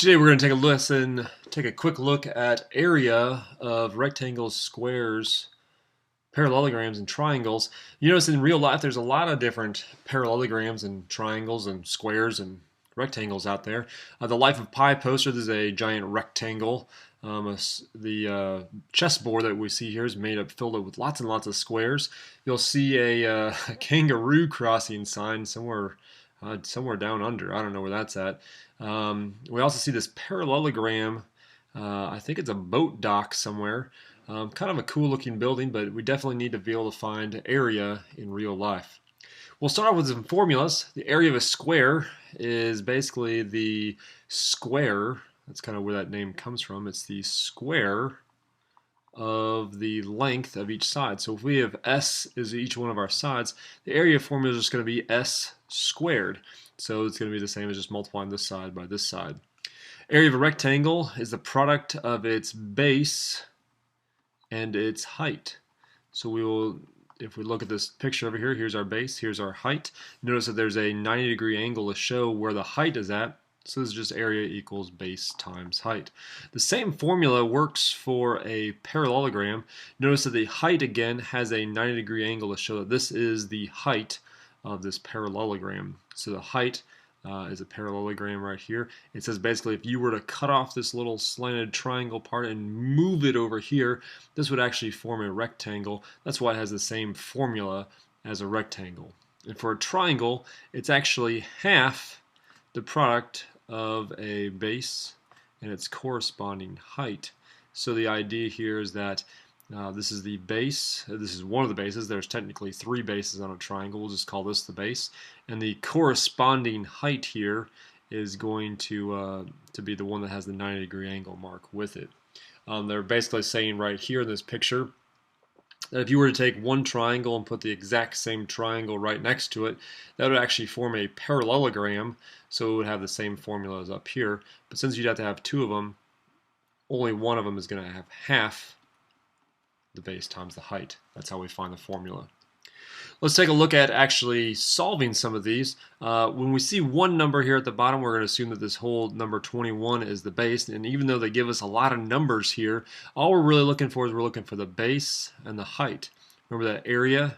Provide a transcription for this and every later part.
Today we're going to take a quick look at area of rectangles, squares, parallelograms, and triangles. You notice in real life there's a lot of different parallelograms and triangles and squares and rectangles out there. The Life of Pi poster, this is a giant rectangle. The chessboard that we see here is filled up with lots and lots of squares. You'll see a kangaroo crossing sign somewhere down under. I don't know where that's at. We also see this parallelogram. I think it's a boat dock somewhere. Kind of a cool looking building, but we definitely need to be able to find area in real life. We'll start off with some formulas. The area of a square is basically the square. That's kind of where that name comes from. It's the square of the length of each side. So if we have S is each one of our sides, the area formula is just going to be S squared. So it's going to be the same as just multiplying this side by this side. Area of a rectangle is the product of its base and its height. So if we look at this picture over here, here's our base, here's our height. Notice that there's a 90-degree angle to show where the height is at. So this is just area equals base times height. The same formula works for a parallelogram. Notice that the height again has a 90-degree angle to show that this is the height of this parallelogram. So the height is a parallelogram right here. It says basically if you were to cut off this little slanted triangle part and move it over here, this would actually form a rectangle. That's why it has the same formula as a rectangle. And for a triangle, it's actually half the product of a base and its corresponding height. So the idea here is that this is the base. This is one of the bases. There's technically three bases on a triangle. We'll just call this the base. And the corresponding height here is going to be the one that has the 90-degree angle mark with it. They're basically saying right here in this picture that if you were to take one triangle and put the exact same triangle right next to it, that would actually form a parallelogram, so it would have the same formula as up here. But since you'd have to have two of them, only one of them is going to have half the base times the height. That's how we find the formula. Let's take a look at actually solving some of these. When we see one number here at the bottom, we're going to assume that this whole number 21 is the base. And even though they give us a lot of numbers here, all we're really looking for is we're looking for the base and the height. Remember that area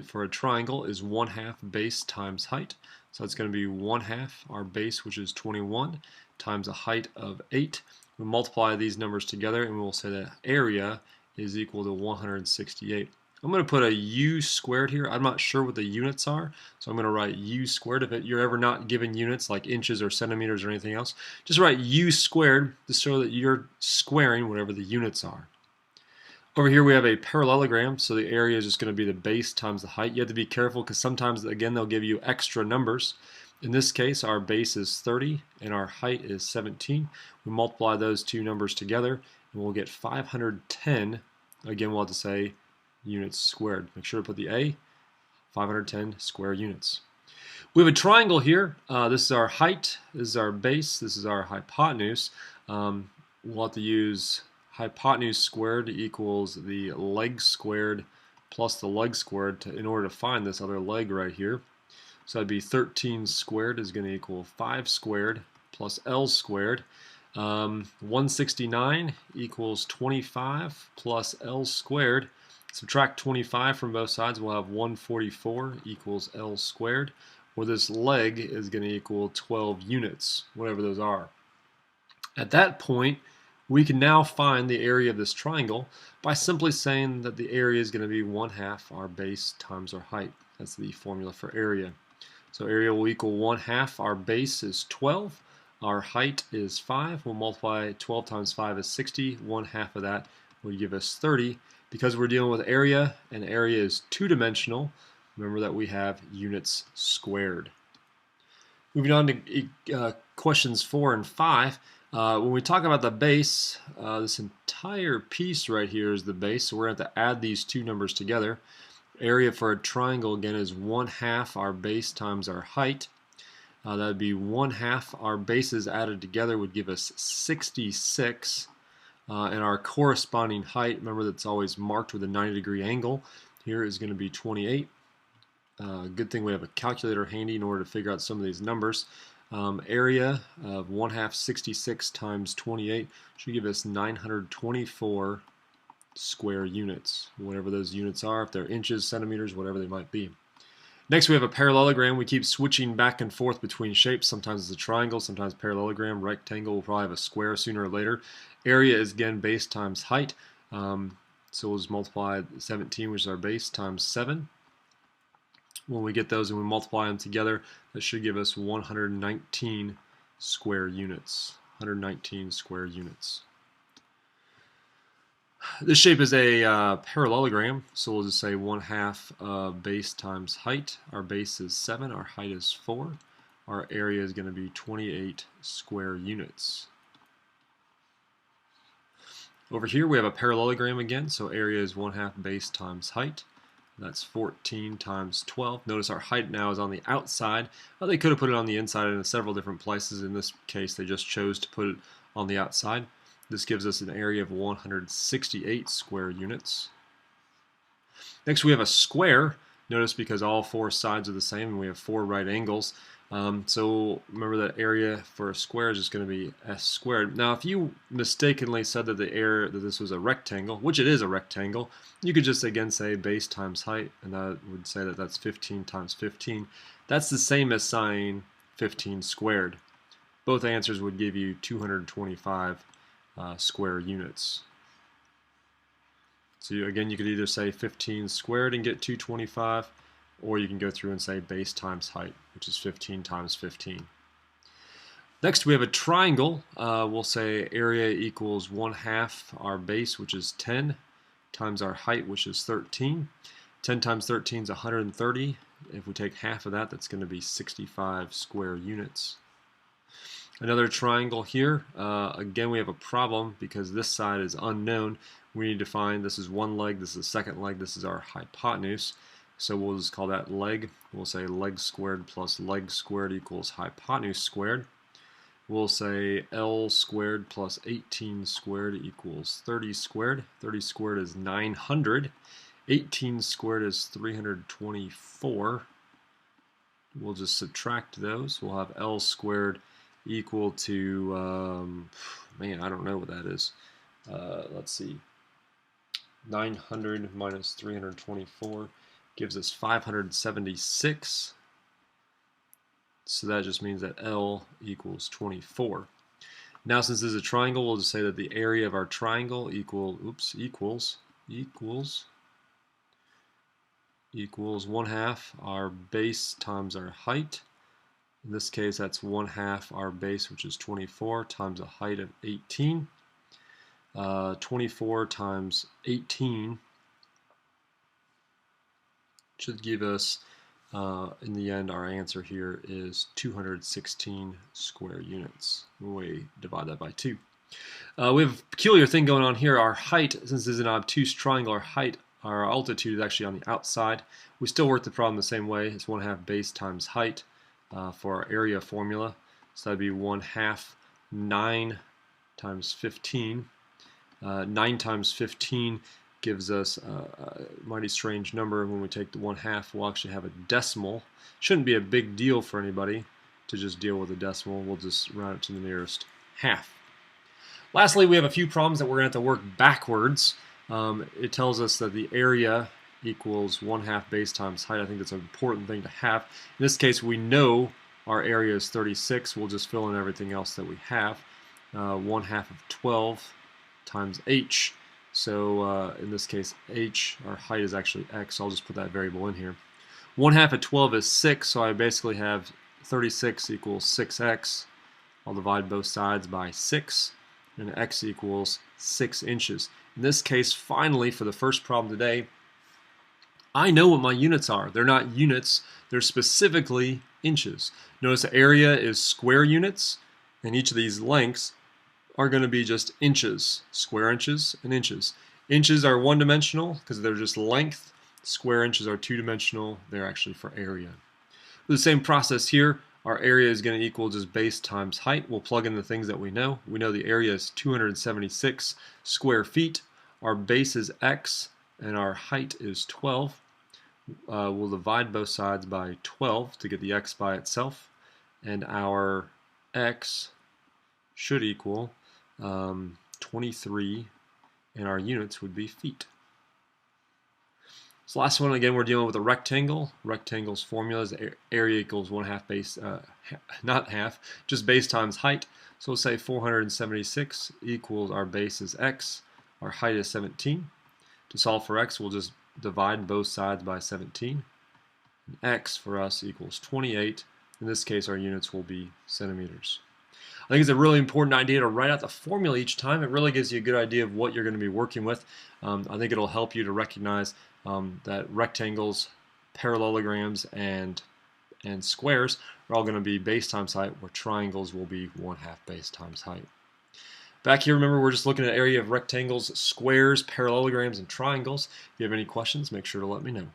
for a triangle is 1/2 base times height. So it's going to be 1/2 our base, which is 21, times a height of 8. We multiply these numbers together and we'll say that area is equal to 168. I'm going to put a u squared here. I'm not sure what the units are, so I'm going to write u squared. If you're ever not given units like inches or centimeters or anything else, just write u squared to show that you're squaring whatever the units are. Over here we have a parallelogram, so the area is just going to be the base times the height. You have to be careful because sometimes, again, they'll give you extra numbers. In this case, our base is 30 and our height is 17. We multiply those two numbers together and we'll get 510. Again, we'll have to say units squared. Make sure to put the A, 510 square units. We have a triangle here. This is our height, this is our base, this is our hypotenuse. We'll have to use hypotenuse squared equals the leg squared plus the leg squared in order to find this other leg right here. So that'd be 13 squared is going to equal 5 squared plus L squared. 169 equals 25 plus L squared. Subtract 25 from both sides, we'll have 144 equals L squared, where this leg is going to equal 12 units, whatever those are. At that point, we can now find the area of this triangle by simply saying that the area is going to be 1/2 our base times our height. That's the formula for area. So area will equal 1/2 our base is 12. Our height is 5. We'll multiply 12 times 5 is 60. 1/2 of that would give us 30. Because we're dealing with area, and area is two-dimensional, remember that we have units squared. Moving on to questions 4 and 5. When we talk about the base, this entire piece right here is the base, so we're going to have to add these two numbers together. Area for a triangle, again, is 1/2 our base times our height. That would be 1/2 our bases added together would give us 66. And our corresponding height, remember that's always marked with a 90-degree angle, here is going to be 28. Good thing we have a calculator handy in order to figure out some of these numbers. Area of 1/2 66 times 28 should give us 924 square units, whatever those units are, if they're inches, centimeters, whatever they might be. Next we have a parallelogram. We keep switching back and forth between shapes. Sometimes it's a triangle, sometimes parallelogram. Rectangle will probably have a square sooner or later. Area is again base times height. So we'll just multiply 17, which is our base, times 7. When we get those and we multiply them together, that should give us 119 square units. 119 square units. This shape is a parallelogram, so we'll just say 1/2 base times height. Our base is 7, our height is 4. Our area is going to be 28 square units. Over here we have a parallelogram again, so area is 1/2 base times height. That's 14 times 12. Notice our height now is on the outside. Well, they could have put it on the inside in several different places. In this case, they just chose to put it on the outside. This gives us an area of 168 square units. Next we have a square. Notice because all 4 sides are the same and we have 4 right angles. So remember that area for a square is just going to be s squared. Now if you mistakenly said that this was a rectangle, which it is a rectangle, you could just again say base times height, and that would say that that's 15 times 15. That's the same as saying 15 squared. Both answers would give you 225 square units. So again, you could either say 15 squared and get 225, or you can go through and say base times height, which is 15 times 15. Next we have a triangle. We'll say area equals 1/2 our base, which is 10, times our height, which is 13. 10 times 13 is 130. If we take half of that, that's going to be 65 square units. Another triangle here. Again, we have a problem because this side is unknown. We need to find, this is one leg, this is the second leg, this is our hypotenuse. So we'll just call that leg. We'll say leg squared plus leg squared equals hypotenuse squared. We'll say L squared plus 18 squared equals 30 squared. 30 squared is 900. 18 squared is 324. We'll just subtract those. We'll have L squared equal to, man, I don't know what that is. Let's see. 900 minus 324 gives us 576. So that just means that L equals 24. Now since this is a triangle, we'll just say that the area of our triangle equals 1/2 our base times our height. In this case, that's 1/2 our base, which is 24, times a height of 18. 24 times 18 should give us, in the end, our answer here is 216 square units. We divide that by 2. We have a peculiar thing going on here. Our height, since this is an obtuse triangle, our altitude is actually on the outside. We still work the problem the same way. It's 1/2 base times height for our area formula. So that'd be 1/2 9 times 15. 9 times 15 gives us a mighty strange number. When we take the 1/2, we'll actually have a decimal. Shouldn't be a big deal for anybody to just deal with a decimal. We'll just round it to the nearest half. Lastly, we have a few problems that we're going to have to work backwards. It tells us that the area equals 1/2 base times height. I think that's an important thing to have. In this case, we know our area is 36. We'll just fill in everything else that we have. 1/2 of 12 times h. So in this case, h, our height is actually x. I'll just put that variable in here. 1/2 of 12 is 6, so I basically have 36 equals 6x. I'll divide both sides by 6, and x equals 6 inches. In this case, finally, for the first problem today, I know what my units are. They're not units, they're specifically inches. Notice the area is square units, and each of these lengths are going to be just inches, square inches and inches. Inches are one-dimensional because they're just length. Square inches are two-dimensional. They're actually for area. The same process here. Our area is going to equal just base times height. We'll plug in the things that we know. We know the area is 276 square feet. Our base is x, and our height is 12. We'll divide both sides by 12 to get the x by itself. and our x should equal 23, and our units would be feet. So last one, again, we're dealing with a rectangle. Rectangle's formula is area equals 1/2 base, not half, just base times height. So we'll say 476 equals, our base is x, our height is 17. To solve for x, we'll just divide both sides by 17. And x for us equals 28. In this case, our units will be centimeters. I think it's a really important idea to write out the formula each time. It really gives you a good idea of what you're going to be working with. I think it'll help you to recognize that rectangles, parallelograms, and squares are all going to be base times height, where triangles will be 1/2 base times height. Back here, remember, we're just looking at area of rectangles, squares, parallelograms, and triangles. If you have any questions, make sure to let me know.